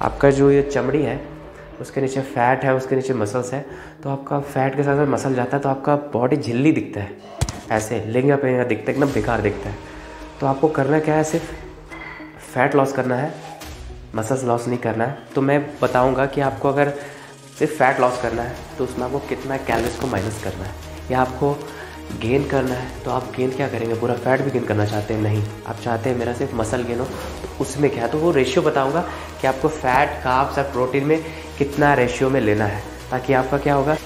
आपका जो ये चमड़ी है उसके नीचे फैट है, उसके नीचे मसल्स है, तो आपका फैट के साथ साथ मसल जाता है तो आपका बॉडी झिल्ली दिखता है, ऐसे लेंगा पेंगा दिखता है, एकदम बेकार दिखता है। तो आपको करना क्या है, सिर्फ फैट लॉस करना है, मसल्स लॉस नहीं करना है। तो मैं बताऊंगा कि आपको अगर सिर्फ फैट लॉस करना है तो उसमें आपको कितना कैलोरीज को माइनस करना है, या आपको गेन करना है तो आप गेन क्या करेंगे, पूरा फैट भी गेन करना चाहते हैं, नहीं आप चाहते हैं मेरा सिर्फ मसल गेन हो, तो उसमें क्या है, तो वो रेशियो बताऊंगा कि आपको फैट, कार्ब्स और प्रोटीन में कितना रेशियो में लेना है, ताकि आपका क्या होगा,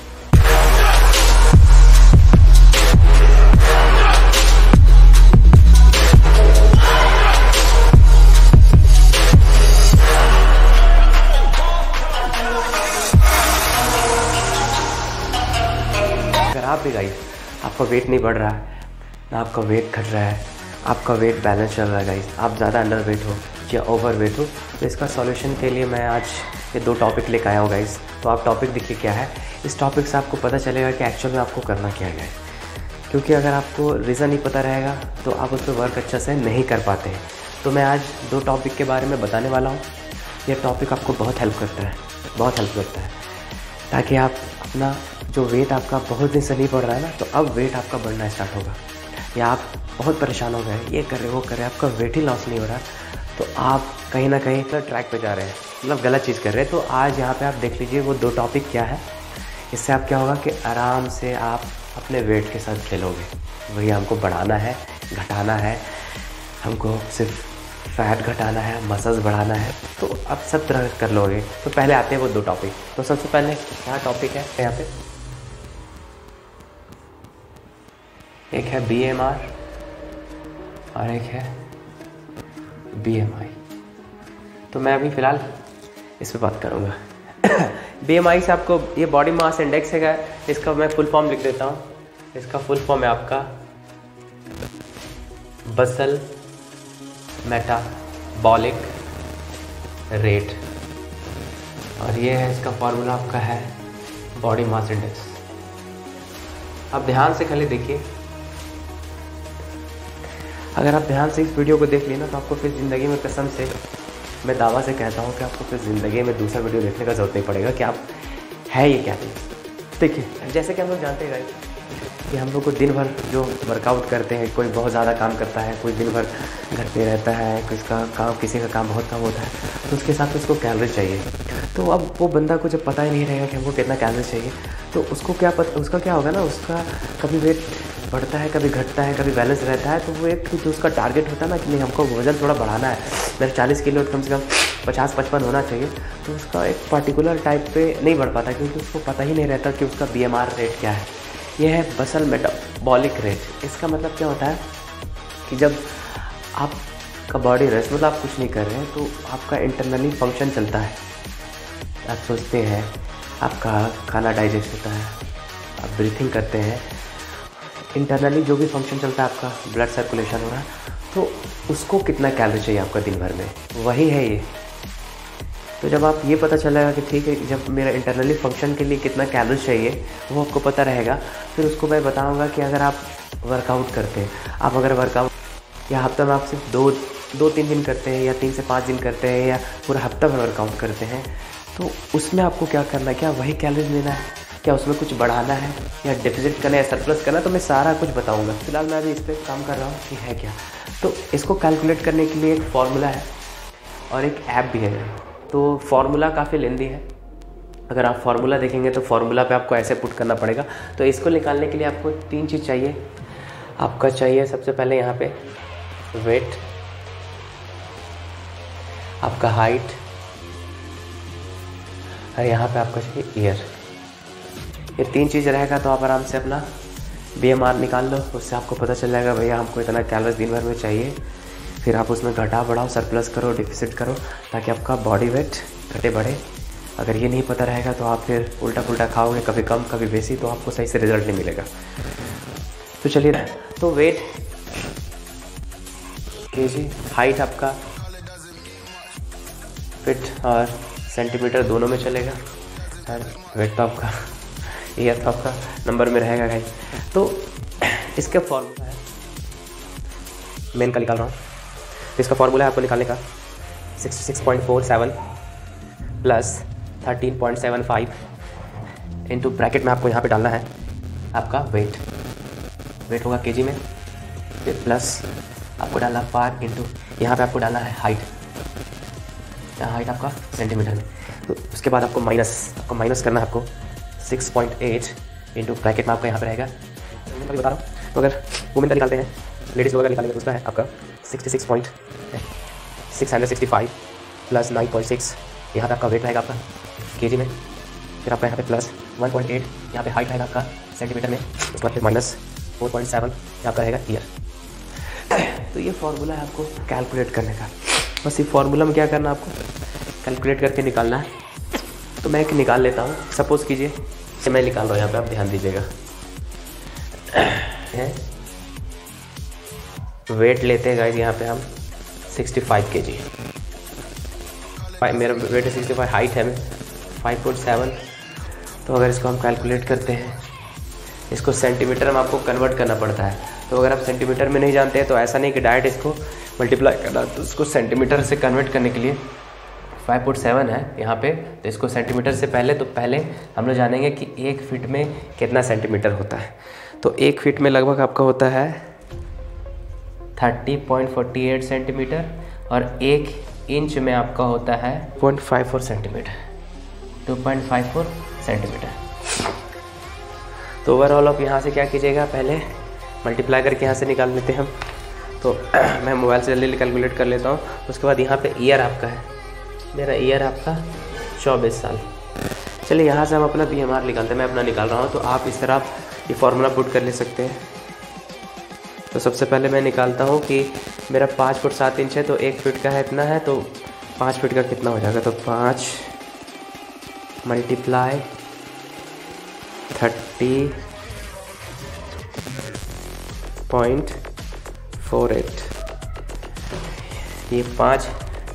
अगर आप भी गाइस आपका वेट नहीं बढ़ रहा है ना, आपका वेट घट रहा है, आपका वेट बैलेंस चल रहा है गाइस, आप ज़्यादा अंडर वेट हो या ओवर वेट हो, तो इसका सॉल्यूशन के लिए मैं आज ये 2 टॉपिक लेकर आया हूँ गाइस। तो आप टॉपिक देखिए क्या है, इस टॉपिक से आपको पता चलेगा कि एक्चुअल में आपको करना क्या है, क्योंकि अगर आपको रीज़न नहीं पता रहेगा तो आप उस पर वर्क अच्छा से नहीं कर पाते हैं। तो मैं आज 2 टॉपिक के बारे में बताने वाला हूँ। ये टॉपिक आपको बहुत हेल्प करता है, बहुत हेल्प करता है, ताकि आप अपना जो वेट आपका बहुत दिन से नहीं बढ़ रहा है ना, तो अब वेट आपका बढ़ना स्टार्ट होगा, या आप बहुत परेशान हो गए, ये कर रहे वो कर रहे, आपका वेट ही लॉस नहीं हो रहा, तो आप कहीं ना कहीं ट्रैक पे जा रहे हैं, मतलब गलत चीज़ कर रहे हैं। तो आज यहाँ पे आप देख लीजिए वो 2 टॉपिक क्या है, इससे आप क्या होगा कि आराम से आप अपने वेट के साथ खेलोगे। वही हमको बढ़ाना है, घटाना है, हमको सिर्फ फैट घटाना है, मसल्स बढ़ाना है, तो आप सब तरह कर लोगे। तो पहले आते हैं वो 2 टॉपिक। तो सबसे पहले क्या टॉपिक है यहाँ पे, एक है BMR और एक है BMI। तो मैं अभी फ़िलहाल इस पर बात करूँगा। BMI से आपको ये बॉडी मास इंडेक्स है, इसका मैं फुल फॉर्म लिख देता हूँ। इसका फुल फॉर्म है आपका बसल मेटाबॉलिक रेट, और ये है इसका फॉर्मूला आपका है बॉडी मास इंडेक्स। आप ध्यान से खाली देखिए, अगर आप ध्यान से इस वीडियो को देख लिए ना, तो आपको फिर ज़िंदगी में, कसम से मैं दावा से कहता हूँ कि आपको फिर ज़िंदगी में दूसरा वीडियो देखने का ज़रूरत नहीं पड़ेगा कि आप है ये क्या चीज़। देखिए जैसे कि हम लोग जानते हैं कि हम लोग को दिन भर जो वर्कआउट करते हैं, कोई बहुत ज़्यादा काम करता है, कोई दिन भर घर पे रहता है, किसी का काम बहुत कम होता है, तो उसके साथ उसको कैलोरी चाहिए। तो अब वो बंदा को जब पता ही नहीं रहेगा कि हमको कितना कैलोरी चाहिए, तो उसको क्या पता, उसका क्या होगा ना, उसका कभी वेट बढ़ता है, कभी घटता है, कभी बैलेंस रहता है। तो वो एक जो उसका टारगेट होता है ना कि नहीं हमको वजन थोड़ा बढ़ाना है, मेरे 40 किलो कम से कम 50-55 होना चाहिए, तो उसका एक पर्टिकुलर टाइप पे नहीं बढ़ पाता, क्योंकि उसको पता ही नहीं रहता कि उसका BMR रेट क्या है। ये है बसल मेटाबॉलिक रेट। इसका मतलब क्या होता है कि जब आपका बॉडी रेस्ट, मतलब आप कुछ नहीं कर रहे हैं, तो आपका इंटरनली फंक्शन चलता है, आप सोचते हैं, आपका खाना डाइजेस्ट होता है, आप ब्रीथिंग करते हैं, इंटरनली जो भी फंक्शन चलता है, आपका ब्लड सर्कुलेशन हो रहा है, तो उसको कितना कैलोरी चाहिए आपका दिन भर में, वही है ये। तो जब आप ये पता चलेगा कि ठीक है, जब मेरा इंटरनली फंक्शन के लिए कितना कैलोरी चाहिए वो आपको पता रहेगा, फिर उसको मैं बताऊंगा कि अगर आप वर्कआउट करते हैं, आप अगर वर्कआउट या हफ्ता में आप सिर्फ 2-3 दिन करते हैं, या 3 से 5 दिन करते हैं, या पूरा हफ्ता भर वर्कआउट करते हैं, तो उसमें आपको क्या करना है, क्या वही कैलोरी लेना है, क्या उसमें कुछ बढ़ाना है, या डिफिजिट करना है, या सरप्लस करना है, तो मैं सारा कुछ बताऊंगा। फिलहाल मैं अभी इस पर काम कर रहा हूँ कि है क्या। तो इसको कैलकुलेट करने के लिए एक फॉर्मूला है और एक ऐप भी है। तो फार्मूला काफ़ी लेंदी है, अगर आप फार्मूला देखेंगे तो फार्मूला पे आपको ऐसे पुट करना पड़ेगा। तो इसको निकालने के लिए आपको 3 चीज़ चाहिए। आपका चाहिए सबसे पहले यहाँ पे वेट, आपका हाइट, और यहाँ पे आपका चाहिए ईयर। ये 3 चीज़ रहेगा तो आप आराम से अपना BMR निकाल लो, उससे आपको पता चल जाएगा भैया हमको इतना कैलोरी दिन भर में चाहिए। फिर आप उसमें घटा बढ़ाओ, सरप्लस करो, डिफिसिट करो, ताकि आपका बॉडी वेट घटे बढ़े। अगर ये नहीं पता रहेगा तो आप फिर उल्टा पुल्टा खाओगे, कभी कम कभी बेसी, तो आपको सही से रिजल्ट नहीं मिलेगा। तो चलिए, तो वेट केजी, हाइट आपका फीट और सेंटीमीटर दोनों में चलेगा, और वेट तो आपका, ईयर तो आपका नंबर में रहेगा गाइस। तो इसका फॉर्मूला है, मैं इनका निकाल रहा हूँ। इसका फॉर्मूला है आपको निकालने का 66.47 प्लस 13.75 इंटू ब्रैकेट में आपको यहाँ पे डालना है आपका वेट होगा केजी में, फिर प्लस आपको डालना पार इंटू यहाँ पे आपको डालना है हाइट, यहाँ हाइट आपका सेंटीमीटर में। तो उसके बाद आपको माइनस करना है आपको 6.8 इंटू ब्रैकेट में आपका यहाँ पे रहेगा, मैं बता रहा हूँ। तो अगर वुमेन का निकालते हैं, लेडीज़ लोगों का निकालेंगे तो उसका है आपका 66.665 प्लस 9.6, यहाँ पे आपका वेट रहेगा आपका केजी में, फिर आपका यहाँ पे प्लस 1.8 यहाँ पे हाइट रहेगा आपका सेंटीमीटर में, उसके बाद फिर माइनस 4.7 यहाँ का रहेगा ईयर। तो ये फार्मूला है आपको कैलकुलेट करने का। बस ये फार्मूला में क्या करना है आपको कैलकुलेट करके निकालना है। तो मैं एक निकाल लेता हूँ, सपोज़ कीजिए कि मैं निकाल रहा हूँ, यहाँ पे आप ध्यान दीजिएगा। वेट लेते हैं गाइस यहाँ पे हम 65 kg, मेरा वेट है 65, हाइट है 5.7। तो अगर इसको हम कैलकुलेट करते हैं, इसको सेंटीमीटर में आपको कन्वर्ट करना पड़ता है। तो अगर आप सेंटीमीटर में नहीं जानते हैं तो ऐसा नहीं कि डायरेक्ट इसको मल्टीप्लाई करना, तो इसको सेंटीमीटर से कन्वर्ट करने के लिए 5.7 है यहाँ पे, तो इसको सेंटीमीटर से पहले हम लोग जानेंगे कि 1 फीट में कितना सेंटीमीटर होता है। तो 1 फीट में लगभग आपका होता है 30.48 सेंटीमीटर, और 1 इंच में आपका होता है 2.54 सेंटीमीटर। तो ओवरऑल आप यहाँ से क्या कीजिएगा, पहले मल्टीप्लाई करके यहाँ से निकाल लेते हैं हम। तो मैं मोबाइल से जल्दी कैलकुलेट कर लेता हूँ। उसके बाद यहाँ पे ईयर आपका है, मेरा ईयर आपका 24 साल। चलिए यहाँ से हम अपना BMR निकालते हैं, मैं अपना निकाल रहा हूँ, तो आप इस तरह ये फार्मूला पुट कर ले सकते हैं। तो सबसे पहले मैं निकालता हूँ कि मेरा 5 फुट 7 इंच है, तो 1 फीट का है इतना है, तो 5 फीट का कितना हो जाएगा। तो 5 मल्टीप्लाई 30.48, ये 5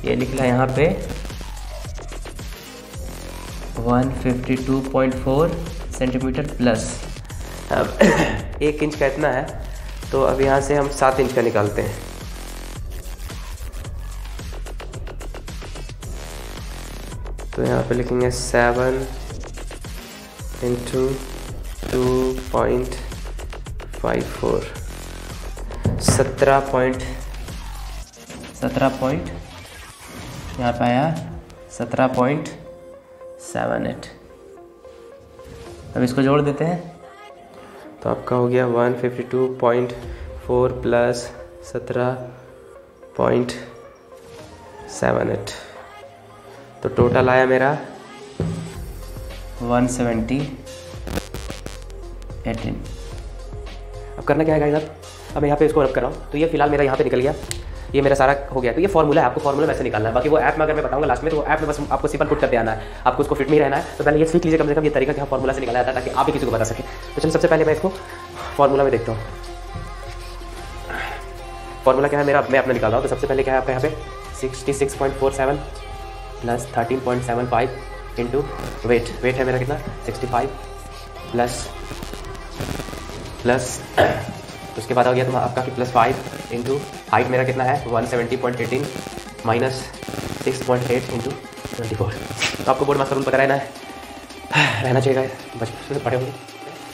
ये निकला यहाँ पे 152.4 सेंटीमीटर प्लस। अब 1 इंच का इतना है, तो अब यहाँ से हम 7 इंच का निकालते हैं। तो यहाँ पे लिखेंगे 7 इंटू 2.54, 17 यहाँ पे आया 17.78। अब इसको जोड़ देते हैं, तो आपका हो गया 152.4 प्लस 17.78, तो टोटल आया मेरा 170.18। अब करना क्या है गाइस, अब मैं यहाँ पे इसको रब कर रहा हूँ। तो ये फिलहाल मेरा यहाँ पे निकल गया, ये मेरा सारा हो गया। तो ये फार्मूला है, आपको फार्मूला वैसे निकालना है। बाकी वो ऐप में अगर मैं बताऊंगा लास्ट में, तो वो ऐप में बस आपको सिंपल पुट करते आना है, आपको उसको फिट में ही रहना है। तो पहले ये सीख लीजिए कम से कम ये तरीका क्या फार्मूला से निकाला जाता है, ताकि आप भी किसी को बता सके। तो चलिए सबसे पहले मैं इसको फार्मूला में देखता हूँ। फार्मूला क्या है मेरा, मैं अपना निकाल रहा हूँ। तो सबसे पहले क्या है आपका यहाँ पे 66.47 प्लस 13.75 इंटू वेट है मेरा कितना 65 प्लस उसके बाद आ गया तुम्हारा आपका कि +5 इंटू हाइट मेरा कितना है 170.18 माइनस 6.8 इंटू 24। तो आपको बोर्ड मास्टर रूल पता रहना चाहिए, बचपन से पढ़े होंगे।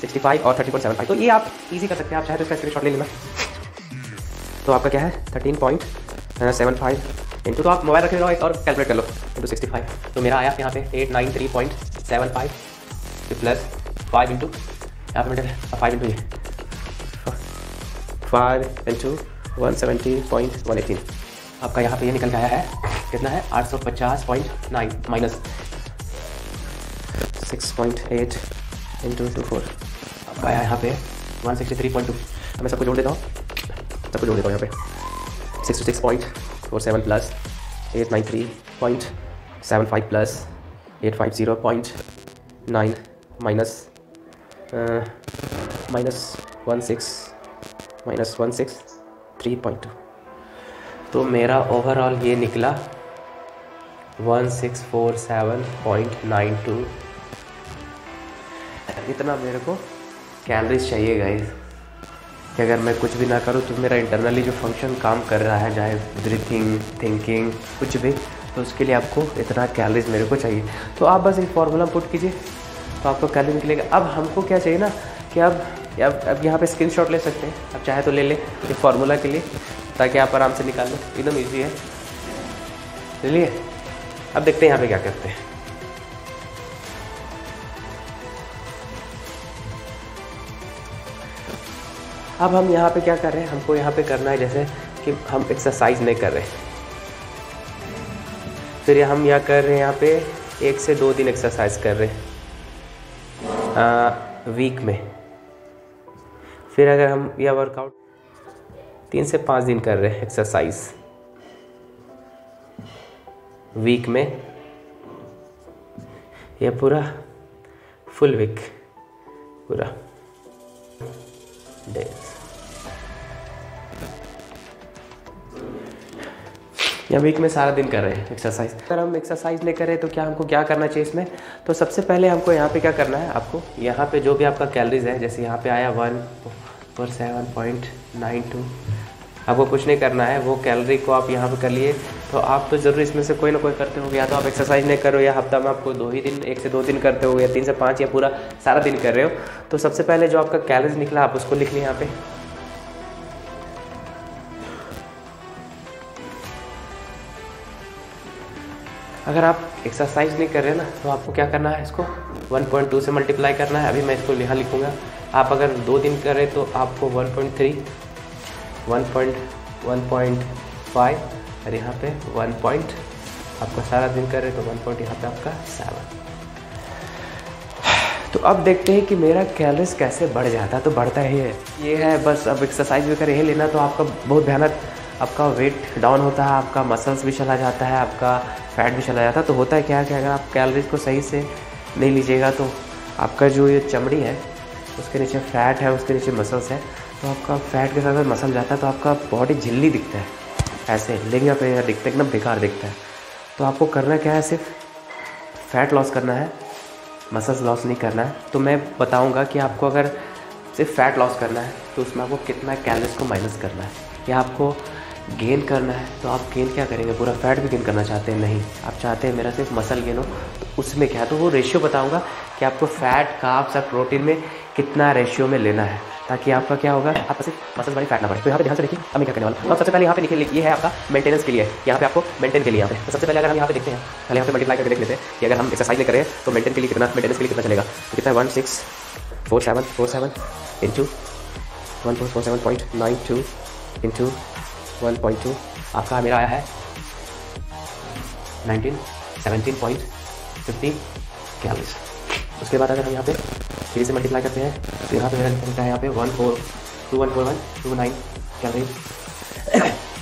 65 और 30.75, तो ये आप इजी कर सकते हैं। आप चाहे तो इसका स्क्रीनशॉट ले लेना। तो आपका क्या है 13.75 इंटू, तो आप मोबाइल रख लो एक और कैलकुलेट कर लो, इंटू 65। तो मेरा आया यहाँ पे 893.75 प्लस 5 इंटू यहाँ पे 5 इंटू 5 इंटू 170.118। आपका यहाँ पे ये निकल के आया है कितना है 850.9 माइनस 6.8 इंटू 24। आपका आया यहाँ पे 163.2। मैं सबको जोड़ देता हूँ, यहाँ पे 66.47 प्लस 893.75 प्लस 850.9 माइनस 163.2। तो मेरा ओवरऑल ये निकला 1647.92। इतना मेरे को कैलोरीज चाहिए गाइस, कि अगर मैं कुछ भी ना करूँ तो मेरा इंटरनली जो फंक्शन काम कर रहा है, चाहे ब्रीथिंग, थिंकिंग, कुछ भी, तो उसके लिए आपको इतना कैलोरीज मेरे को चाहिए। तो आप बस एक फार्मूला पुट कीजिए तो आपको कैलोरी निकलेगा। अब हमको क्या चाहिए ना कि अब यहाँ पे स्क्रीनशॉट ले सकते हैं, आप चाहे तो ले लें एक फार्मूला के लिए, ताकि आप आराम से निकाल लें, एकदम ईजी है। ले लिए? अब देखते हैं यहाँ पे क्या करते हैं। अब हम यहाँ पे क्या कर रहे हैं, हमको यहाँ पे करना है जैसे कि हम एक्सरसाइज नहीं कर रहे, फिर हम यहाँ कर रहे हैं यहाँ पे 1 से 2 दिन एक्सरसाइज कर रहे हैं वीक में। फिर अगर हम यह वर्कआउट 3 से 5 दिन कर रहे हैं एक्सरसाइज वीक में, यह पूरा फुल वीक पूरा डेज, या वीक में सारा दिन कर रहे हैं एक्सरसाइज। अगर हम एक्सरसाइज नहीं कर रहे तो क्या हमको क्या करना चाहिए इसमें? तो सबसे पहले हमको यहाँ पे क्या करना है, आपको यहाँ पे जो भी आपका कैलोरीज है, जैसे यहाँ पे आया 147.92, आपको कुछ नहीं करना है, वो कैलोरी को आप यहाँ पे कर लिए। तो आप तो ज़रूर इसमें से कोई ना कोई करते हो, या तो आप एक्सरसाइज नहीं कर रहे हो, या हफ्ता में आपको 2 ही दिन 1 से 2 दिन करते हो, या 3 से 5, या पूरा सारा दिन कर रहे हो। तो सबसे पहले जो आपका कैलोरीज निकला आप उसको लिख लिया यहाँ पे। अगर आप एक्सरसाइज नहीं कर रहे ना तो आपको क्या करना है, इसको 1.2 से मल्टीप्लाई करना है। अभी मैं इसको यहाँ लिखूँगा। आप अगर 2 दिन करें तो आपको 1.3, 1.5 और यहाँ पे 1 पॉइंट, आपका सारा दिन कर रहे तो 1 पॉइंट यहाँ पे आपका 7। तो अब देखते हैं कि मेरा कैलोरीज कैसे बढ़ जाता है। तो बढ़ता ही है, ये है बस। अब एक्सरसाइज भी करें, ये लेना तो आपका बहुत भयानक, आपका वेट डाउन होता है, आपका मसल्स भी चला जाता है, आपका फैट भी चला जाता है। तो होता है क्या कि अगर आप कैलोरीज को सही से नहीं लीजिएगा तो आपका जो ये चमड़ी है उसके नीचे फैट है, उसके नीचे मसल्स है, तो आपका फैट के साथ साथ मसल जाता है, तो आपका बॉडी झिल्ली दिखता है, ऐसे लेंगा पे दिखता है, एकदम बेकार दिखता है। तो आपको करना क्या है, सिर्फ फैट लॉस करना है, मसल्स लॉस नहीं करना है। तो मैं बताऊंगा कि आपको अगर सिर्फ फैट लॉस करना है तो उसमें आपको कितना कैलोरीज को माइनस करना है, या आपको गेन करना है तो आप गेन क्या करेंगे, पूरा फैट भी गेन करना चाहते हैं, नहीं आप चाहते हैं मेरा सिर्फ मसल गेन हो, तो उसमें क्या है, तो वो रेशियो बताऊंगा कि आपको फैट, कार्ब्स और प्रोटीन में कितना रेशियो में लेना है, ताकि आपका क्या होगा, आपका सिर्फ मसल बॉडी फैट ना बढ़े। तो यहाँ पे ध्यान से देखिए, अब मैं क्या करने वाला हूँ। सबसे पहले यहाँ पे लिखिए, ये है आपका मेंटेनेंस के लिए, यहाँ पे आपको मेंटेन के लिए यहाँ पे। तो सबसे पहले अगर हम यहाँ पे देखते हैं, पहले यहाँ पे मल्टीप्लाई करके देख लेते हैं कि अगर हम एक्सरसाइज नहीं करें तो मेंटेन के लिए कितना, मेंटेनेंस के लिए कितना चलेगा। तो कितना है 164747 इंटू 1447.92 इंटू 1.2, आपका मेरा आया है 17.50 कैलोरीज। उसके बाद अगर हम यहाँ पे 3 से मल्टीप्लाई करते हैं तो यहाँ पे मेरा निकलता है यहाँ पे 14214129 कैलोरीज।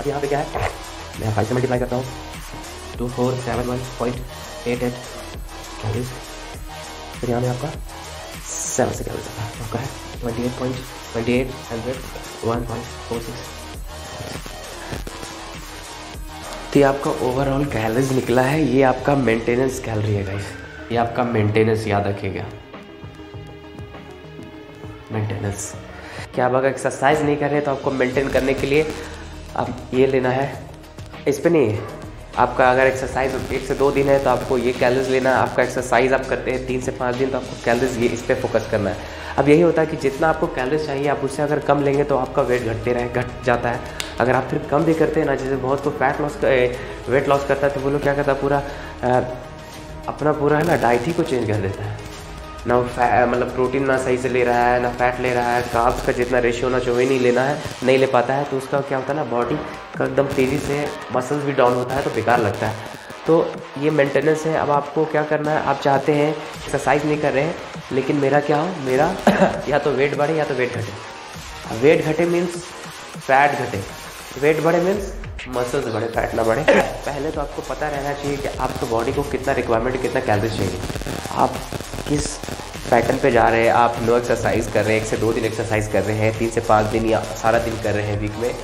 अब यहाँ पे क्या है, मैं 5 से मल्टीप्लाई करता हूँ 2471.88 कैलोरीज। फिर यहाँ में आपका 7 से कैलोरीज आता है, आपका है 1.46। तो ये आपका ओवरऑल कैलोरीज निकला है। ये आपका मेंटेनेंस कैलोरी है गाइस, ये आपका मेंटेनेंस, याद रखिएगा मेंटेनेंस। क्या आप अगर एक्सरसाइज नहीं कर रहे तो आपको मेंटेन करने के लिए आप ये लेना है, इस पे नहीं है आपका। अगर एक्सरसाइज 1 से 2 दिन है तो आपको ये कैलोरीज लेना है। आपका एक्सरसाइज आप करते हैं 3 से 5 दिन तो आपको कैलोरीज ये इस पर फोकस करना है। अब यही होता है कि जितना आपको कैलोरीज चाहिए आप उससे अगर कम लेंगे तो आपका वेट घट जाता है। अगर आप फिर कम भी करते हैं ना, जैसे बहुत को वेट लॉस करता है तो वो लोग क्या करता है, पूरा अपना पूरा है ना डाइट ही को चेंज कर देता है, ना मतलब प्रोटीन ना सही से ले रहा है, ना फैट ले रहा है, कार्ब्स का जितना रेशियो ना चाहिए नहीं लेना है, नहीं ले पाता है। तो उसका क्या होता है ना, बॉडी का एकदम तेज़ी से मसल्स भी डाउन होता है तो बेकार लगता है। तो ये मेंटेनेंस है। अब आपको क्या करना है, आप चाहते हैं एक्सरसाइज नहीं कर रहे हैं लेकिन मेरा क्या हो, मेरा या तो वेट बढ़े या तो वेट घटे। वेट घटे मीन्स फैट घटे, वेट बढ़े मीन्स मसल्स बढ़े, फैट ना बढ़े। पहले तो आपको पता रहना चाहिए कि आपको बॉडी को कितना रिक्वायरमेंट, कितना कैलोरीज चाहिए, आप किस पैटर्न पे जा रहे हैं। आप नो एक्सरसाइज कर रहे हैं, 1 से 2 दिन एक्सरसाइज कर रहे हैं, 3 से 5 दिन या सारा दिन कर रहे हैं वीक में,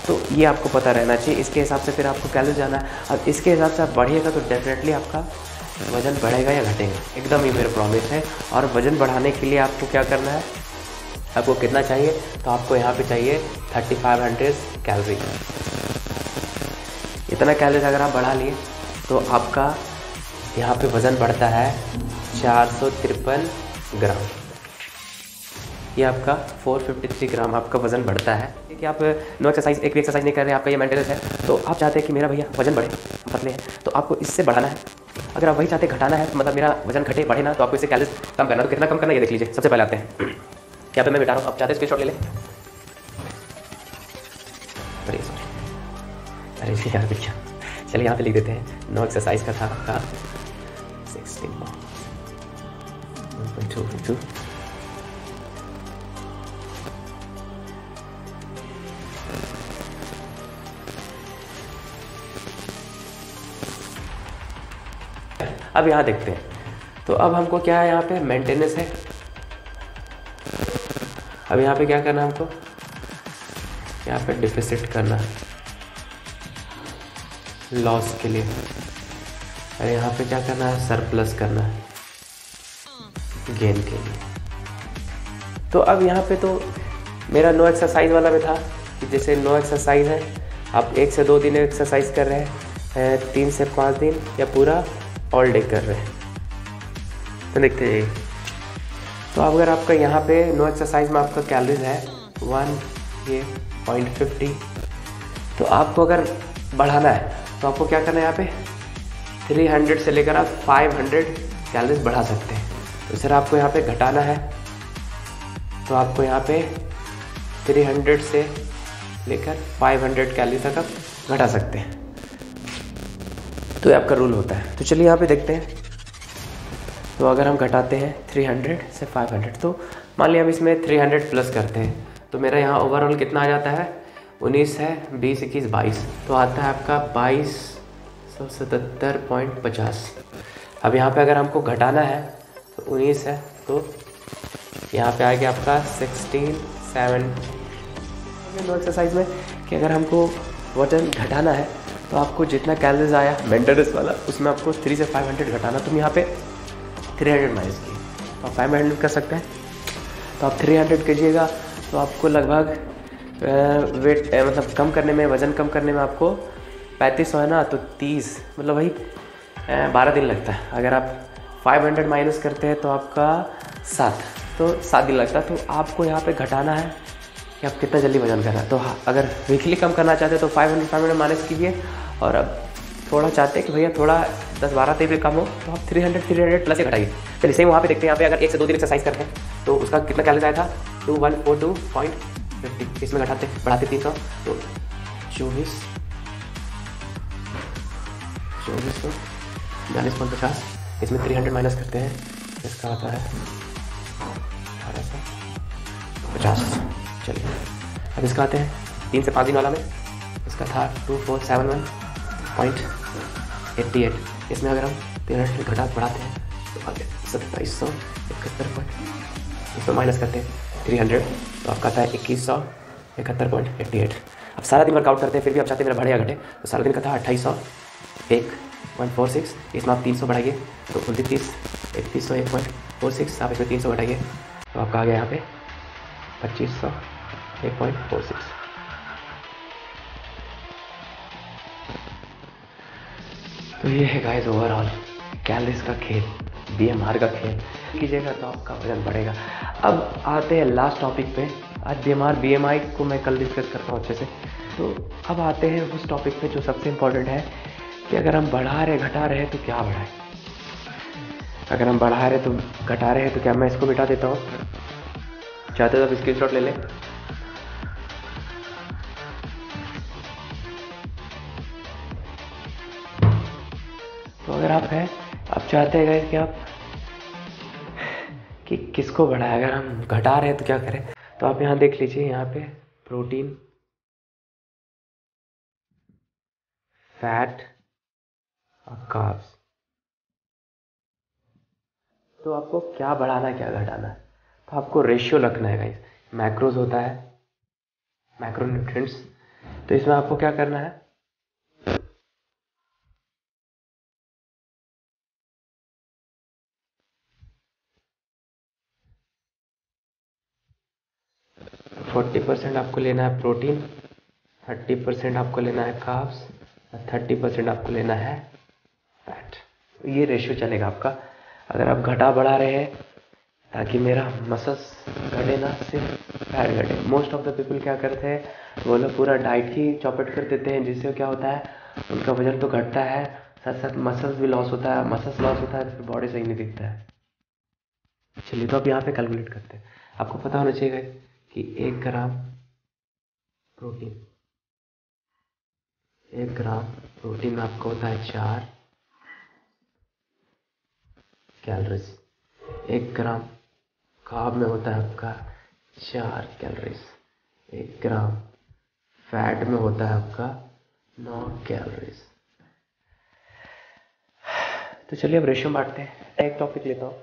तो ये आपको पता रहना चाहिए। इसके हिसाब से फिर आपको कैलोरी जाना है। अब इसके हिसाब से आप बढ़िएगा तो डेफिनेटली आपका वज़न बढ़ेगा या घटेगा, एकदम ही मेरा प्रॉमिस है। और वज़न बढ़ाने के लिए आपको क्या करना है, आपको कितना चाहिए, तो आपको यहाँ पे चाहिए 3500 कैलोरी। इतना कैलोरी अगर आप बढ़ा लिए तो आपका यहाँ पे वज़न बढ़ता है 453 ग्राम। ये आपका 453 ग्राम आपका वज़न बढ़ता है। कि आप नो एक्सरसाइज, एक भी एक्सरसाइज नहीं कर रहे हैं, आपका ये मेंटेनेंस है, तो आप चाहते हैं कि मेरा भैया वज़न बढ़े, पतले हैं, तो आपको इससे बढ़ाना है। अगर आप वही चाहते हैं घटाना है, मतलब मेरा वज़न घटे बढ़े ना, तो आपको इससे कैलोरीज कम करना। तो कितना कम करना ये देख लीजिए। सबसे पहले आते हैं, यहाँ पे मैं बिठा रहा हूँ, आप चाहते हैं स्क्रीनशॉट ले लें। अरे यार भैया, चलिए यहाँ पे लिख देते हैं। नो एक्सरसाइज का था आपका 16.2। अब यहाँ देखते हैं, तो अब हमको क्या है, यहाँ पे मेंटेनेंस है। अब यहाँ पे क्या करना है हमको, यहाँ पे डिफिसिट करना है लॉस के लिए, और यहाँ पे क्या करना है, सरप्लस करना है गेन के लिए। तो अब यहाँ पे तो मेरा नो एक्सरसाइज वाला में था कि जैसे नो एक्सरसाइज है, आप 1 से 2 दिन एक्सरसाइज कर रहे हैं, 3 से 5 दिन या पूरा ऑल डे कर रहे हैं, तो देखते हैं। तो अगर आपका यहाँ पे नो एक्सरसाइज में आपका कैलोरीज है 1.50, तो आपको अगर बढ़ाना है तो आपको क्या करना है, यहाँ पे 300 से लेकर आप 500 कैलोरीज बढ़ा सकते हैं। तो सर आपको यहाँ पे घटाना है, तो आपको यहाँ पे 300 से लेकर 500 कैलोरी तक आप घटा सकते हैं। तो ये आपका रूल होता है। तो चलिए यहाँ पे देखते हैं। तो अगर हम घटाते हैं 300 से 500, तो मान लिया हम इसमें 300 प्लस करते हैं, तो मेरा यहाँ ओवरऑल कितना आ जाता है, 19 है, 20, 21, 22, तो आता है आपका 2277.50। अब यहाँ पे अगर हमको घटाना है तो 19 है, तो यहाँ पे आ गया आपका 16.7। नो एक्सरसाइज में कि अगर हमको वजन घटाना है तो आपको जितना कैलोरीज आया मेंटेनेंस वाला, उसमें आपको 3 से 500 घटाना। तुम यहाँ पे 300 माइनस किए, तो आप 500 कर सकते हैं। तो आप 300 कीजिएगा, तो आपको लगभग वेट मतलब कम करने में, वज़न कम करने में आपको 3500 है ना, तो 30 मतलब वही 12 दिन लगता है। अगर आप 500 माइनस करते हैं तो आपका 7 दिन लगता है। तो आपको यहाँ पे घटाना है कि आप कितना जल्दी वजन करना है। तो अगर वीकली कम करना चाहते हैं तो 500 माइनस कीजिए, और अब थोड़ा चाहते हैं कि भैया थोड़ा 10-12 दिन कम हो, तो आप 300 प्लस ही घटाइए। चलिए सेम वहाँ पे देखते हैं। यहाँ पे अगर 1 से 2 दिन एक्सरसाइज करते हैं तो उसका कितना कैलोरीज आया था, 2142.50। इसमें बढ़ाते 300, तो 2440 इसमें 300 माइनस करते हैं, इसका आता है 1850। चलिए अब इसका आते हैं 3 से 5 दिन वाला में, इसका था 2471.88। इसमें अगर हम 300 बढ़ाते हैं तो आगे 2771, इसमें माइनस करते हैं 300, तो आपका आता है 2171.88। अब सारा दिन वर्कआउट करते हैं, फिर भी आप चाहते हैं मेरा बढ़े या घटे, तो सारा दिन का था 2801.46। इसमें आप 300 बढ़ाइए तो 2101.46, आप इसमें 300 घटाइए तो आपका आ गया यहाँ पे 2501.46। तो ये है गाइस ओवरऑल कैलोरीज का खेल, बीएमआर का खेल कीजिएगा तो आपका वजन बढ़ेगा। अब आते हैं लास्ट टॉपिक पे। आज बीएमआई को मैं कल डिस्कस करता हूँ अच्छे से। तो अब आते हैं उस टॉपिक पे जो सबसे इम्पोर्टेंट है कि अगर हम बढ़ा रहे घटा रहे तो क्या बढ़ाएं। अगर हम बढ़ा रहे तो घटा रहे हैं, तो क्या मैं इसको मिटा देता हूँ, चाहते तो आप स्क्रीनशॉट ले लें। तो अगर आप हैं, आप चाहते हैं कि आप कि किसको बढ़ाएं, अगर हम घटा रहे हैं तो क्या करें, तो आप यहाँ देख लीजिए, यहाँ पे प्रोटीन, फैट और कार्ब्स। तो आपको क्या बढ़ाना है क्या घटाना है, तो आपको रेशियो रखना है गाइस। मैक्रोज होता है, मैक्रोन्यूट्रिएंट्स, तो इसमें आपको क्या करना है, तो 40% आपको लेना है प्रोटीन, 30% आपको लेना है कार्ब्स और 30% आपको लेना है ये रेशियो चलेगा आपका। अगर आप घटा बढ़ा रहे हैं ताकि मेरा मसल्स घटे ना, सिर्फ फैट घटे। मोस्ट ऑफ द पीपल क्या करते हैं, वो लोग पूरा डाइट ही चौपट कर देते हैं, जिससे क्या होता है उनका वजन तो घटता है, साथ साथ मसल्स भी लॉस होता है। मसल्स लॉस होता है तो फिर बॉडी सही नहीं दिखता है। चलिए तो अब यहाँ पे कैलकुलेट करते हैं। आपको पता होना चाहिए कि 1 ग्राम प्रोटीन, 1 ग्राम प्रोटीन में आपका होता है 4 कैलोरीज। 1 ग्राम कार्ब में होता है आपका 4 कैलोरीज। 1 ग्राम फैट में होता है आपका 9 कैलोरीज। तो चलिए अब रेशियो बांटते हैं। एक टॉपिक लेता हूँ,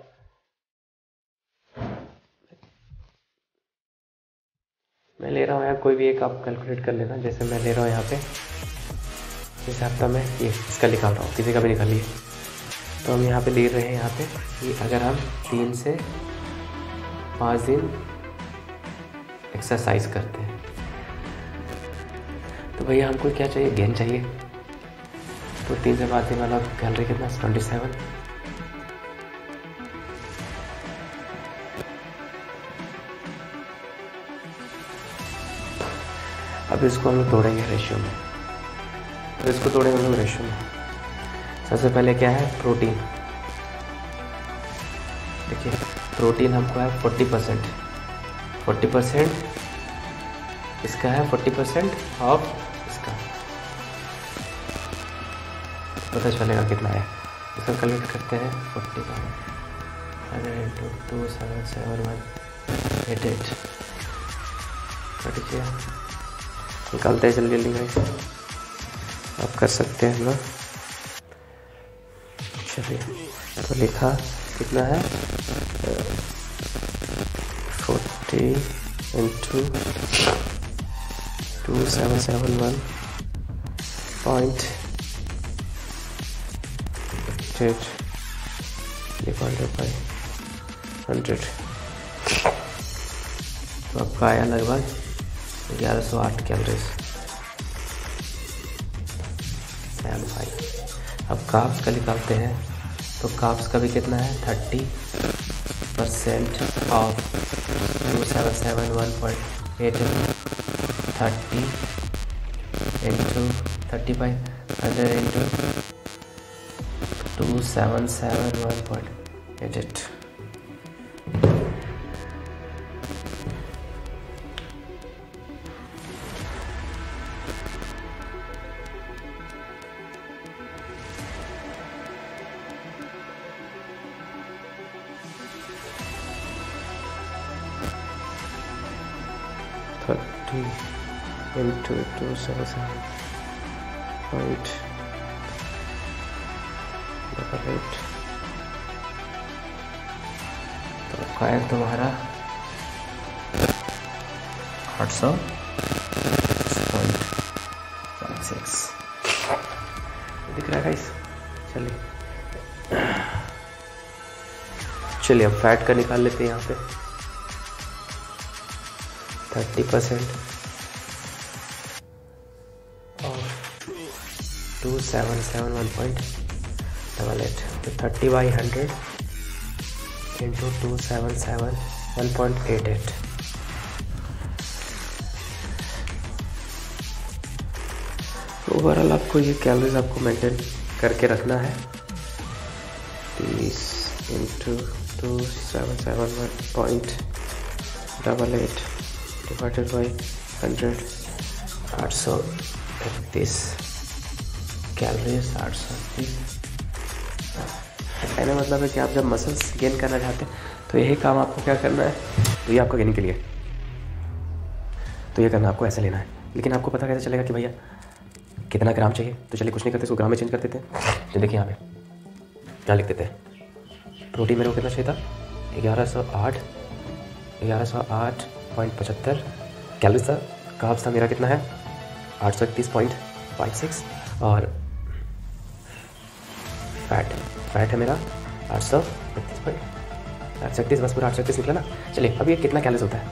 मैं ले रहा हूँ यहाँ कोई भी एक, आप कैलकुलेट कर लेना। जैसे मैं ले रहा हूँ यहाँ पे, इस हफ्ता में ये इसका निकाल रहा हूँ, किसी का भी निकालिए। तो हम यहाँ पे ले रहे हैं यहाँ पे कि अगर हम 3 से 5 दिन एक्सरसाइज करते हैं तो भैया हमको क्या चाहिए, गेन चाहिए। तो 3 से 5 दिन वाला कैलोरी कितना, 27। अब इसको हम लोग तोड़ेंगे रेशियो में। तो इसको तोड़ेंगे हम लोग रेशियो में। सबसे पहले क्या है, प्रोटीन। देखिए प्रोटीन हमको है 40%। 40% इसका है, 40% ऑफ इसका। पता चलेगा कितना है, इसको कैलकुलेट करते हैं। 40/100/2771888 निकालते हैं जल्दी जल्दी गाइस, आप कर सकते हैं ना। चलिए तो लिखा कितना है, 40 into 2771.8 divided by 100। तो आपका आया लगभग 1108 कैलोरीज। अब कार्ब्स का निकालते हैं। तो कार्ब्स का भी कितना है, 30% ऑफ 2771.8 30 into 30/100 into 2771.88। into 277.88। तो आपका है तुम्हारा 800.56 दिख रहा है गाइस। चलिए अब फैट का निकाल लेते हैं। यहाँ पे 30% और 2771.88। तो 30/100 into 2771.88। तो ओवरऑल आपको ये कैलोरीज आपको मेंटेन करके रखना है। 30 into 2771.88 डिवाइडेड बाई 100, 831 कैलोरीज। 831 कहने मतलब है कि आप जब मसल्स गेन करना चाहते हैं तो यही काम आपको क्या करना है, तो ये आपको गेनिंग के लिए तो ये करना आपको ऐसे लेना है। लेकिन आपको पता कैसे चलेगा कि भैया कितना ग्राम चाहिए? तो चलिए कुछ नहीं करते, इसको ग्राम में चेंज कर देते हैं। तो देखिए यहाँ पे क्या लिख देते हैं, प्रोटीन मेरे को कितना चाहिए था, 1108.75 कैलोरीज था। कार्ब्स था मेरा कितना है, 831.56 और फैट है मेरा 831, बस पूरा 831 निकला ना। चलिए अब ये कितना कैलोरीज होता है,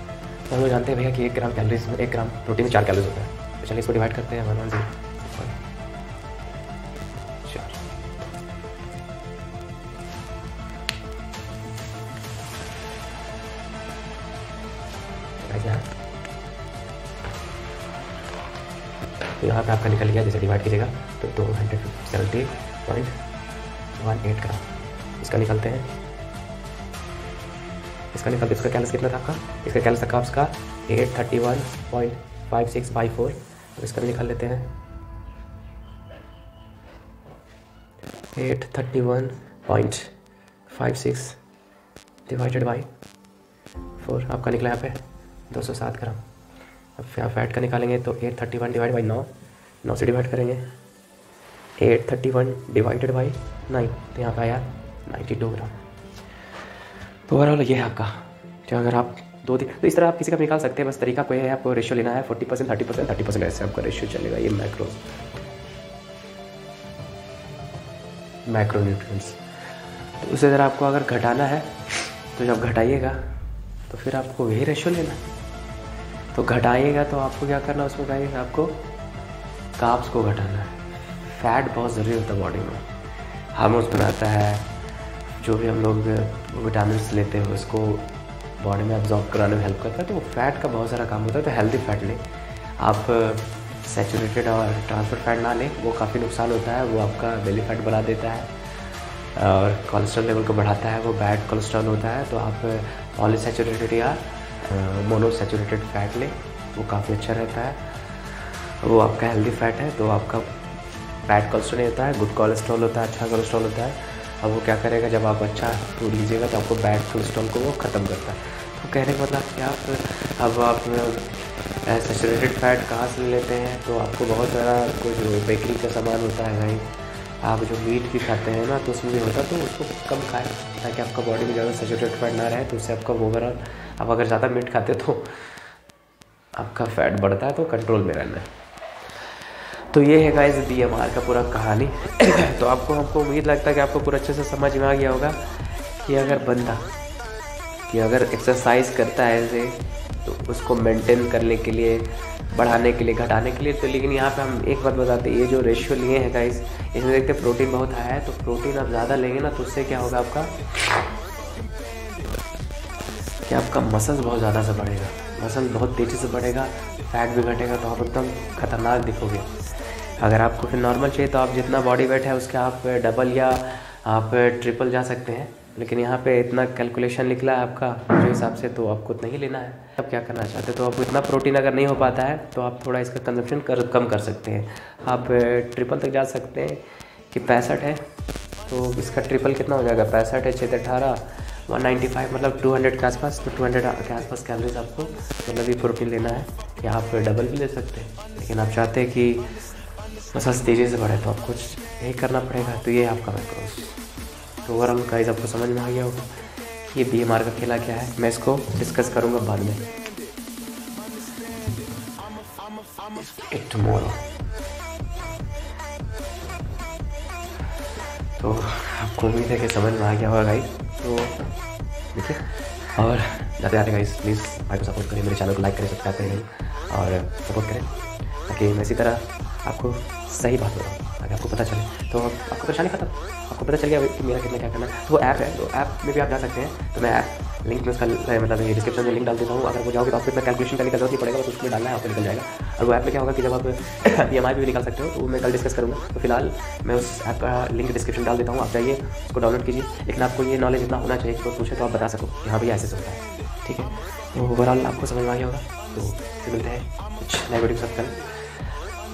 तो हम लोग जानते हैं भैया कि 1 ग्राम कैलोरीज में 1 ग्राम प्रोटीन में 4 कैलोरीज होता है। तो चलिए इसको डिवाइड करते हैं 110 ऐसे यहाँ, तो यहाँ पे आपका निकल गया। जैसे डिवाइड कीजिएगा तो 270.18 ग्राम इसका निकलते हैं। इसका कैलोरीज कितना था आपका? इसका कैलोरीज था आपका 831.56/4। तो इसका भी निकाल लेते हैं। 831.56 डिवाइडेड बाई 4 आपका निकला यहाँ पे 207 ग्राम। अब यहाँ फैट का निकालेंगे तो 831 डिवाइड बाई 9 से डिवाइड करेंगे। 831 डिवाइडेड बाई 9 तो यहाँ पे आया 92 ग्राम। तो ओवरऑल ये है आपका। तो अगर आप 2 दिन तो इस तरह आप किसी का भी निकाल सकते हैं, बस तरीका कोई है, आपको रेशियो लेना है 40% 30% 30%, ऐसे आपका रेशियो चलेगा। ये मैक्रोन्यूट्रिएंट्स। तो उसे ज़रा आपको अगर घटाना है तो जब घटाइएगा तो फिर आपको वही रेशियो लेना है। तो घटाइएगा तो आपको क्या करना है, उसमें गाइस आपको कार्ब्स को घटाना है। फैट बहुत ज़रूरी होता है बॉडी में, हार्मोन्स बनाता है, जो भी हम लोग विटामिन लेते हैं उसको बॉडी में अब्जॉर्ब कराने में हेल्प करता है। तो फैट का बहुत सारा काम होता है। तो हेल्दी फैट लें आप, सैचुरेटेड और ट्रांसफर फैट ना लें, वो काफ़ी नुकसान होता है। वो आपका बेली फैट बढ़ा देता है और कोलेस्ट्रॉल लेवल को बढ़ाता है, वो बैड कोलेस्ट्रॉल होता है। तो आप पॉलीसैचुरेटेड या मोनोसैचुरेटेड फैट लें, वो काफ़ी अच्छा रहता है। वो आपका हेल्दी फैट है। तो आपका बैड कोलेस्ट्रॉल नहीं होता है, गुड कोलेस्ट्रॉल होता है, अच्छा कोलेस्ट्रॉल होता है। अब वो क्या करेगा, जब आप अच्छा फूड लीजिएगा तो आपको बैड कोलेस्ट्रॉल को वो ख़त्म करता है। तो कहने का मतलब कि अब आप सैचुरेटेड फैट कहाँ से लेते हैं? तो आपको बहुत सारा कुछ बेकरी का सामान होता है भाई, आप जो मीट भी खाते हैं ना तो उसमें भी होता है, तो उसको कम खाएं ताकि आपका बॉडी में ज़्यादा सैचुरेटेड फैट ना रहे। तो उससे आपका ओवरऑल, आप अगर ज़्यादा मीट खाते हो तो आपका फैट बढ़ता है, तो कंट्रोल में रहना है। तो ये है गाइस BMR का पूरा कहानी। तो हमको उम्मीद लगता है कि आपको पूरा अच्छे से समझ में आ गया होगा कि अगर एक्सरसाइज करता है ऐसे तो उसको मेंटेन करने के लिए, बढ़ाने के लिए, घटाने के लिए। तो लेकिन यहाँ पे हम एक बात बताते हैं, ये जो रेशियो लिए हैं गाइस, इसमें देखते हैं प्रोटीन बहुत हाई है। तो प्रोटीन आप ज़्यादा लेंगे ना तो उससे क्या होगा आपका, कि आपका मसल्स बहुत ज़्यादा से बढ़ेगा, मसल बहुत तेज़ी से बढ़ेगा, फैट भी घटेगा, तो आप एकदम खतरनाक दिखोगे। अगर आपको फिर नॉर्मल चाहिए तो आप जितना बॉडी वेट है उसके आप डबल या आप ट्रिपल जा सकते हैं। लेकिन यहाँ पे इतना कैलकुलेशन निकला है आपका जो हिसाब से, तो आपको उतना ही लेना है। अब क्या करना चाहते हैं, तो आपको इतना प्रोटीन अगर नहीं हो पाता है तो आप थोड़ा इसका कंजप्शन कम कर सकते हैं। आप ट्रिपल तक जा सकते हैं कि 65 है तो इसका ट्रिपल कितना हो जाएगा, 65 है 6 18 195, मतलब 200 के आसपास। तो 200 के आसपास कैलोरीज आपको मतलब ये प्रोटीन लेना है, या आप डबल भी ले सकते हैं। लेकिन आप चाहते हैं कि मसल्स तेज़ी से बढ़े तो आपको यही करना पड़ेगा। तो ये आपका मैक्रोस। तो ओवरऑल गाइस आपको समझ में आ गया होगा ये BMR का खेला क्या है। मैं इसको डिस्कस करूँगा बाद में टुमारो। तो आपको उम्मीद है कि समझ में आ गया होगा गाइस। तो देखिए, और जाते जाते गाइस प्लीज़ भाई को सपोर्ट करें, मेरे चैनल को लाइक करें, सब्सक्राइब करें और सपोर्ट करें, ताकि मैं इसी तरह आपको सही बात बताऊँ, ताकि आपको पता चले। तो आपको परेशानी खत्म, आपको पता चल गया कि मेरा कितना क्या करना है। तो वो ऐप है, तो ऐप में भी आप जा सकते हैं। तो मैं ऐप लिंक में उसका मतलब ये डिस्क्रिप्शन में लिंक डाल देता हूँ। अगर वो जाओगे तो आपको इतना कैलकुलेशन करने का जरूरत नहीं पड़ेगा, बस उसमें डालना है, आपको निकल जाएगा। और वो ऐप में क्या होगा कि जब आप BMI भी निकाल सकते हो, तो वो मैं कल डिस्कस करूँगा। तो फिलहाल मैं उस ऐप का लिंक डिस्क्रिप्शन डाल देता हूँ, आप जाइए उसको डाउनलोड कीजिए। लेकिन आपको ये नॉलेज इतना होना चाहिए कि कोई पूछे तो आप बता सको कि हाँ भैया ऐसे होता है, ठीक है। तो ओवरऑल आपको समझ में आ गया होगा। तो फिर मिलते हैं कुछ नए वीडियो के साथ कल।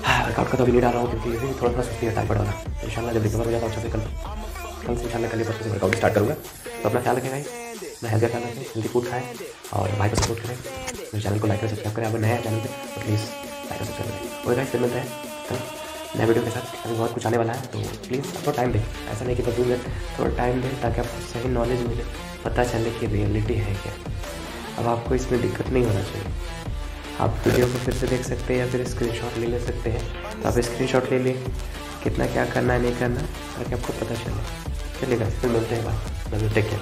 वर्कआउट का तो अभी नहीं डाल रहा हूँ क्योंकि थोड़ा छुट्टी है, टाइफाइड वाला। इंशाल्लाह जब रिकवर हो जाता अच्छा से कल से इंशाल्लाह कल परसों से वर्कआउट स्टार्ट करूँगा। तो अपना ख्याल रखें भाई, मैं हेल्दी ख्याल रखें, हेल्दी फूड खाएँ और भाई को सपोर्ट करें। मेरे चैनल को लाइक और सब्सक्राइब करें। अगर नए हैं चैनल पे तो प्लीज़ लाइक और सब्सक्राइब करें। और गाइस फिर मिलते हैं कल नए वीडियो के साथ। अभी बहुत कुछ आने वाला है, तो प्लीज़ थोड़ा टाइम दें। ऐसा नहीं कि बस 2 मिनट, थोड़ा टाइम दें ताकि आपको सही नॉलेज मिले, पता चले कि रियलिटी है क्या। अब आपको इसमें दिक्कत नहीं होना चाहिए। आप वीडियो को फिर से देख सकते हैं या फिर स्क्रीनशॉट ले सकते हैं। तो आप स्क्रीनशॉट ले लें कितना क्या करना है नहीं करना, ताकि आपको पता चले। चलिएगा फिर मिलते हैं, बाय, टेक केयर।